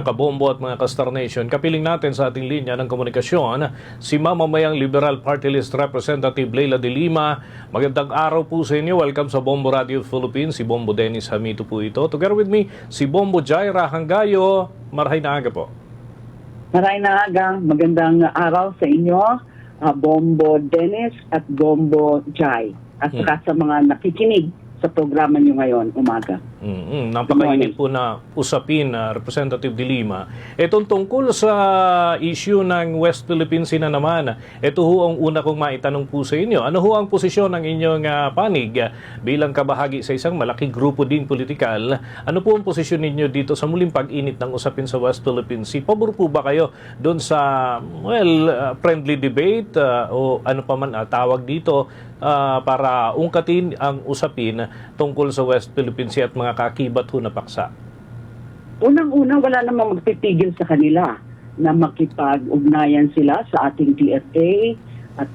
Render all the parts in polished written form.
Kabombo at mga Kastar Nation, kapiling natin sa ating linya ng komunikasyon si Mamamayang Liberal Party List Representative Leila de Lima. Magandang araw po sa inyo. Welcome sa Bombo Radio Philippines. Si Bombo Dennis Hamito po ito. Together with me, si Bombo Jaira Hangayo. Marahay na aga po. Marahay na aga. Magandang araw sa inyo, Bombo Dennis at Bombo Jai. At saka sa mga nakikinig sa programa nyo ngayon, umaga. Napakainit po na usapin, Representative de Lima. Itong tungkol sa issue ng West Philippine Sea na naman, ito ho ang una kong maitanong po sa inyo. Ano ho ang posisyon ng inyong panig bilang kabahagi sa isang malaking grupo din politikal? Ano po ang posisyon ninyo dito sa muling pag-init ng usapin sa West Philippine Sea? Pabor po ba kayo doon sa, friendly debate o ano pa man tawag dito para ungkatin ang usapin tungkol sa West Philippine Sea at mga kakibat ho na paksa? Unang-una, wala namang magpipigil sa kanila na makipag-ugnayan sila sa ating DFA at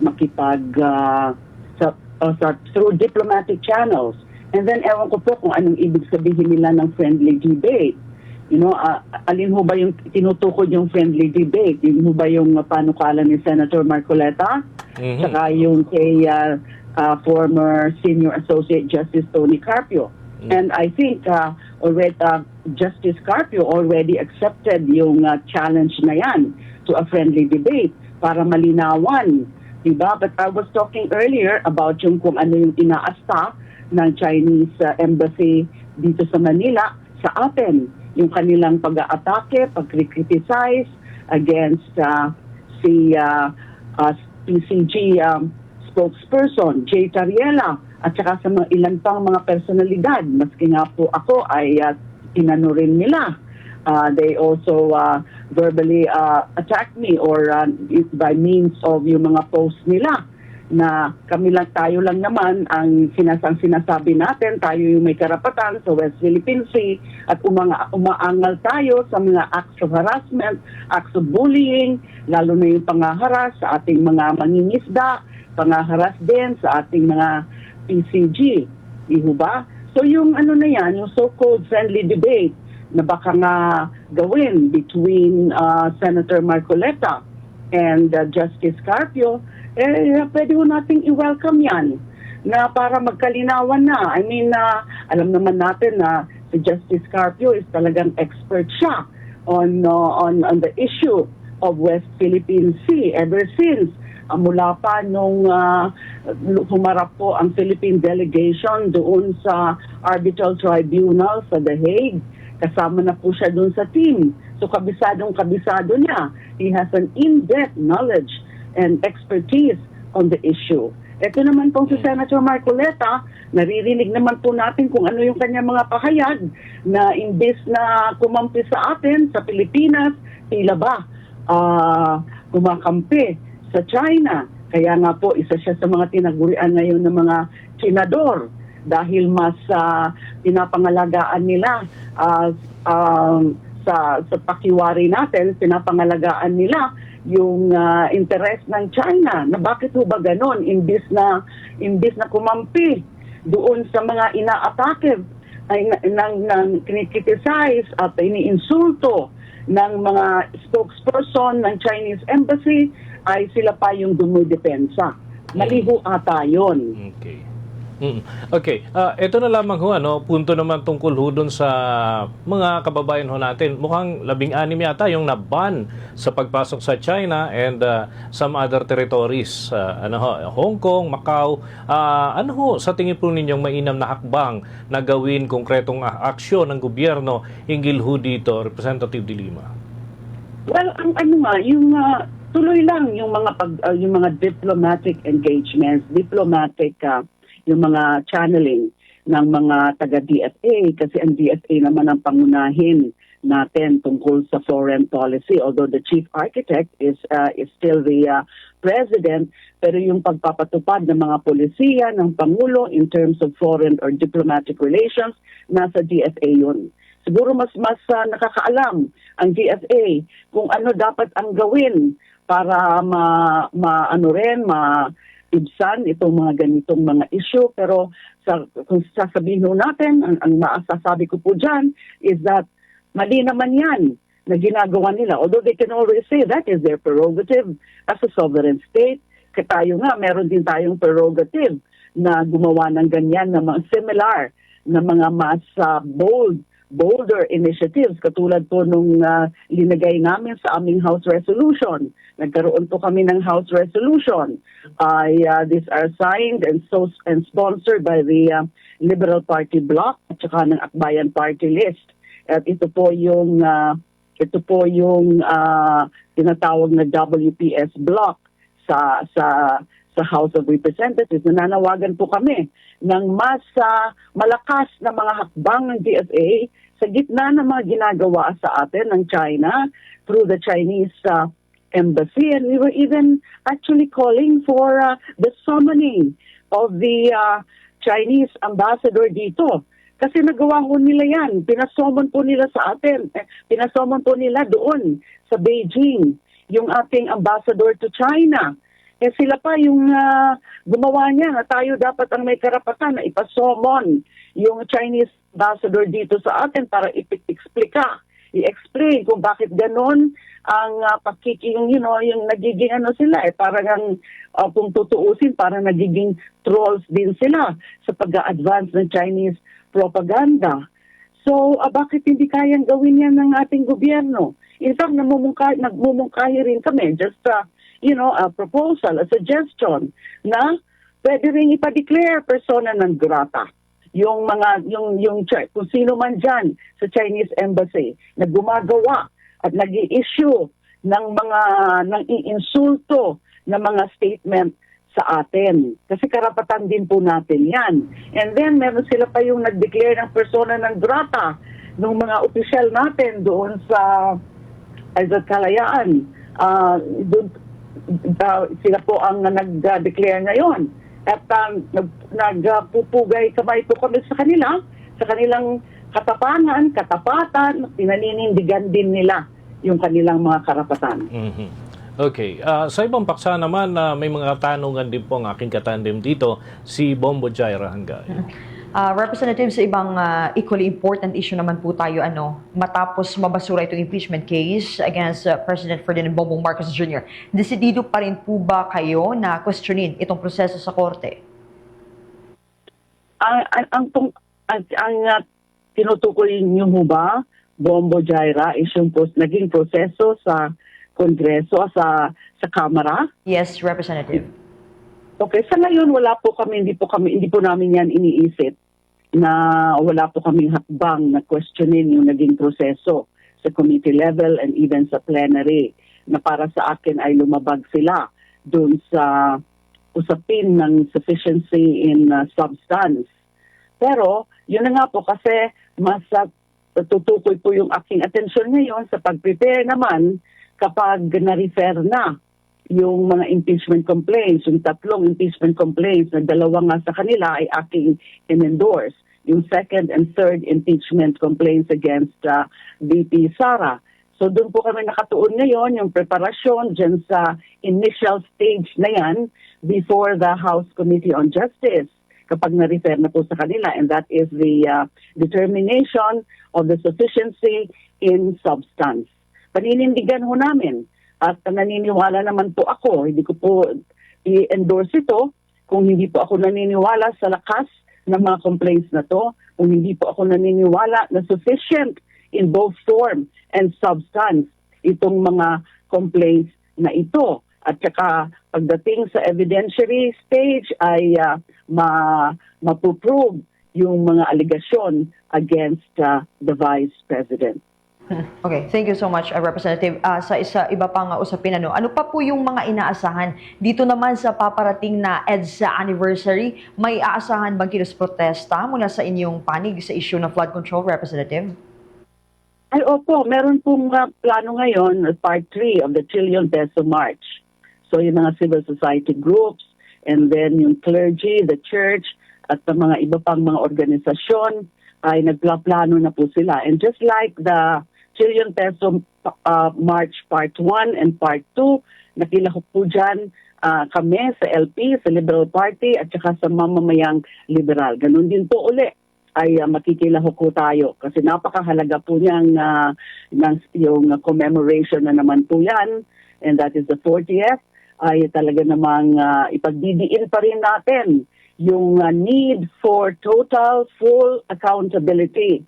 through diplomatic channels. And then, ewan ko po kung anong ibig sabihin nila ng friendly debate. You know, alin ho ba yung tinutukod yung friendly debate? Yun ho ba yung panukala ni Senator Marcoleta? Saka yung kay former Senior Associate Justice Tony Carpio. And I think already Justice Carpio already accepted yung challenge na yan to a friendly debate para malinawan. Diba? But I was talking earlier about yung kung ano yung inaasta ng Chinese embassy dito sa Manila sa atin. Yung kanilang pag-aatake, pag-criticize against si PCG spokesperson, Jay Tariela, at saka sa mga ilan pang mga personalidad. Maski nga po ako ay inano rin nila. They also verbally attacked me or by means of yung mga posts nila na tayo lang naman ang sinasabi natin, tayo yung may karapatan sa West Philippine Sea at umaangal tayo sa mga acts of harassment, acts of bullying, lalo na yung pangaharas sa ating mga mangingisda, pangaharas din sa ating mga PCG. Di ba? So yung ano na yan, yung so-called friendly debate na baka nga gawin between Senator Marcoleta and Justice Carpio, pwede ho nating i-welcome yan na para magkalinawan na. I mean, alam naman natin na si Justice Carpio is talagang expert siya on the issue of West Philippine Sea ever since mula pa nung humarap po ang Philippine delegation doon sa Arbitral Tribunal sa The Hague. Kasama na po siya doon sa team. So kabisadong-kabisado niya. He has an in-depth knowledge and expertise on the issue. Ito naman pong si Senator Marcoleta, naririnig naman po natin kung ano yung kanyang mga pahayag na imbes na kumampi sa atin, sa Pilipinas, tila ba kumakampi sa China. Kaya nga po, isa siya sa mga tinagurian ngayon ng mga senador dahil mas pinapangalagaan nila sa pakiwari natin, pinapangalagaan nila yung interest ng China. Na bakit ho ba ganon? Imbis na kumampi doon sa mga inaatake, nang kinikriticize at iniinsulto ng mga spokesperson ng Chinese embassy, ay sila pa yung dumidepensa. Maliho ata yun. Okay. Okay. Ito na lamang ho, punto naman tungkol ho dun sa mga kababayan ho natin. Mukhang 16 yata yung naban sa pagpasok sa China and some other territories. Hong Kong, Macau. Ano ho sa tingin po ninyong mainam na hakbang na gawin konkretong aksyon ng gobyerno hinggil ho dito, Representative de Lima? Well, yung tuloy lang yung mga diplomatic engagements, yung mga channeling ng mga taga-DFA kasi ang DFA naman ang pangunahin natin tungkol sa foreign policy, although the chief architect is still the president, pero yung pagpapatupad ng mga polisiya ng Pangulo in terms of foreign or diplomatic relations, nasa DFA yun. Siguro mas nakakaalam ang DFA kung ano dapat ang gawin para ibsan itong mga ganitong mga issue. Pero kung sasabihin natin, ang masasabi ko po dyan is that mali naman yan na ginagawa nila. Although they can always say that is their prerogative as a sovereign state. Kaya tayo nga, meron din tayong prerogative na gumawa ng ganyan na mga similar na mga mas bolder initiatives katulad po nung linagay namin sa aming House Resolution. Nagkaroon po kami ng House Resolution. These are signed and sponsored by the Liberal Party bloc at saka ng Akbayan Party list. At ito po yung tinatawag na WPS bloc sa House of Representatives. Nananawagan po kami ng mas malakas na mga hakbang ng DFA sa gitna ng mga ginagawa sa atin ng China through the Chinese embassy. And we were even actually calling for the summoning of the Chinese ambassador dito. Kasi nagawa ko nila yan. Pinasomon po nila sa atin. Pinasomon po nila doon sa Beijing, yung ating ambassador to China. Sila pa yung gumawa niya na tayo dapat ang may karapatan na ipasomon yung Chinese ambassador dito sa atin para i-explain kung bakit ganon ang yung nagiging sila parang kung tutuusin parang nagiging trolls din sila sa pag-advance ng Chinese propaganda. So, bakit hindi kayang gawin yan ng ating gobyerno? In fact, nagmumungkahi rin kami, just a proposal, a suggestion na pwede rin ipa-declare persona non grata yung kung sino man dyan sa Chinese embassy na gumagawa at nag-i-issue ng iinsulto na mga statement sa atin. Kasi karapatan din po natin yan. And then, meron sila pa yung nag-declare ng persona non grata ng mga opisyal natin doon sa Kalayaan. Sila po ang nag-declare ngayon. At nagpupugay kamay po kami sa kanila, sa kanilang katapatan, pinaninindigan din nila yung kanilang mga karapatan. Mhm. Okay. Sa ibang paksa naman, may mga tanungan din po ang aking katandem dito, si Bombo Jaira Hangay. Representative, sa ibang equally important issue naman po tayo, matapos mabasura itong impeachment case against President Ferdinand Bongbong Marcos Jr., desidido pa rin po ba kayo na questionin itong proseso sa korte? Ang tinutukoy niyo mo ba, Bombo Jaira, is yung naging proseso sa Kongreso, sa Kamara? Yes, Representative. Okay, sa ngayon hindi po namin yan iniisip na wala po kaming hakbang na questionin yung naging proseso sa committee level and even sa plenary, na para sa akin ay lumabag sila doon sa usapin ng sufficiency in substance. Pero yun na nga po, kasi mas tutukoy po yung aking atensyon ngayon sa pag-prepare naman kapag na-refer na yung mga impeachment complaints, yung 3 impeachment complaints na 2 nga sa kanila ay aking in-endorse. Yung 2nd and 3rd impeachment complaints against VP Sara. So doon po kami nakatuon ngayon, yung preparasyon dyan sa initial stage na yan before the House Committee on Justice kapag na-refer na po sa kanila, and that is the determination of the sufficiency in substance. Paninindigan ho namin at naniniwala naman po ako, hindi ko po i-endorse ito kung hindi po ako naniniwala sa lakas ng mga complaints na to, kung hindi po ako naniniwala na sufficient in both form and substance itong mga complaints na ito. At saka pagdating sa evidentiary stage ay mapuprove yung mga allegation against the Vice President. Okay, thank you so much, Representative. Sa iba pang usapin, ano pa po yung mga inaasahan dito naman sa paparating na EDSA anniversary? May aasahan bang kilos protesta mula sa inyong panig sa issue ng flood control, Representative? Ay, opo, meron pong plano ngayon, part 3 of the Trillion Peso March. So yung mga civil society groups, and then yung clergy, the church, at the mga iba pang mga organisasyon ay nagplaplano na po sila. And just like the Trillion Peso March Part 1 and Part 2, nakilahok po dyan kami sa LP, sa Liberal Party, at saka sa mamamayang liberal. Ganun din po uli ay makikilahok po tayo. Kasi napakahalaga po niyang yung commemoration na naman po yan, and that is the 40th, ay talaga namang ipagdidiin pa rin natin yung need for total, full accountability.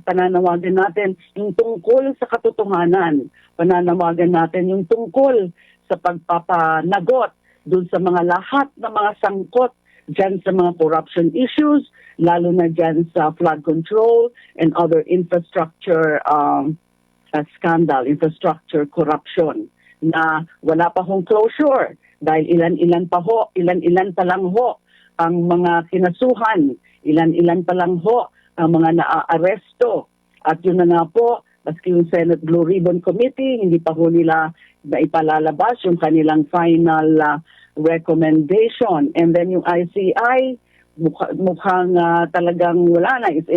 Pananawagan natin yung tungkol sa katotohanan. Pananawagan natin yung tungkol sa pagpapanagot dun sa mga lahat ng mga sangkot dyan sa mga corruption issues, lalo na dyan sa flood control and other infrastructure scandal, infrastructure corruption na wala pa hong closure dahil ilan-ilan pa lang ho ang mga kinasuhan, ilan-ilan pa lang ho ang mga naaaresto. At yun na nga po, maski yung Senate Blue Ribbon Committee, hindi pa ho nila ipalalabas yung kanilang final recommendation. And then yung ICI, mukhang talagang wala na. It's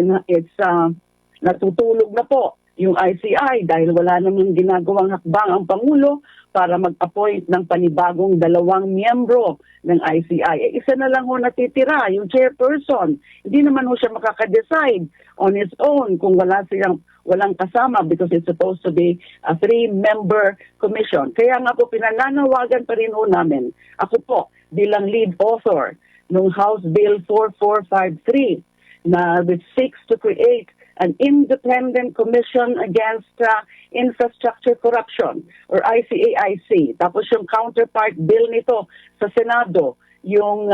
natutulog na po yung ICI dahil wala namang ginagawang hakbang ang Pangulo para mag-appoint ng panibagong 2 miyembro ng ICI. Isa na lang ho natitira, yung chairperson. Hindi naman ho siya makaka-decide on his own kung walang kasama because it's supposed to be a 3-member commission. Kaya nga po pinananawagan pa rin ho namin. Ako po, bilang lead author ng House Bill 4453 na which seeks to create an independent commission against infrastructure corruption or ICAIC. Tapos yung counterpart bill nito sa Senado, yung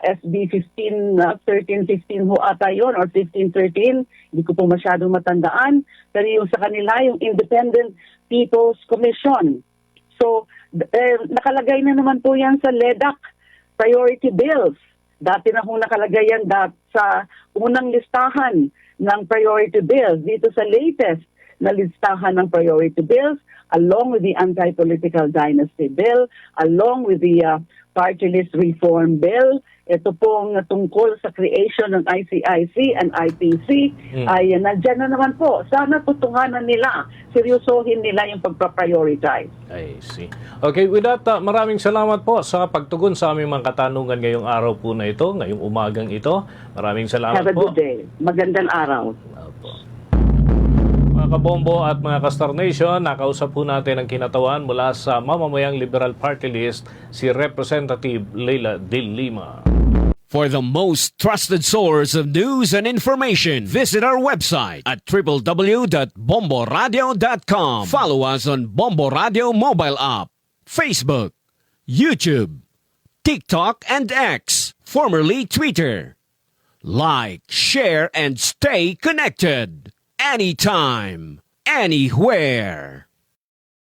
SB 1315 ho ata yun or 1513, hindi ko po masyadong matandaan. Pero yung sa kanila, yung Independent People's Commission. So, nakalagay na naman po yan sa LEDAC priority bills. Dati na ho nakalagay yan sa unang listahan ng priority bills. Dito sa latest na listahan ng priority bills, along with the anti-political dynasty bill, along with the party list reform bill, ito pong tungkol sa creation ng ICIC and IPC ay nandyan na naman po. Sana tutunganan nila, seryosohin nila yung pagpa-prioritize. I see. Okay, with that, maraming salamat po sa pagtugon sa aming mga katanungan ngayong araw po na ito, ngayong umagang ito. Maraming salamat po. Have a good day. Magandang araw. Opo. Mga kabombo at mga Kastar Nation, nakausap po natin ang kinatawan mula sa Mamamayang Liberal Party List, si Representative Leila De Lima. For the most trusted source of news and information, visit our website at www.bomboradio.com. Follow us on Bombo Radio mobile app, Facebook, YouTube, TikTok, and X, formerly Twitter. Like, share, and stay connected. Anytime, anywhere.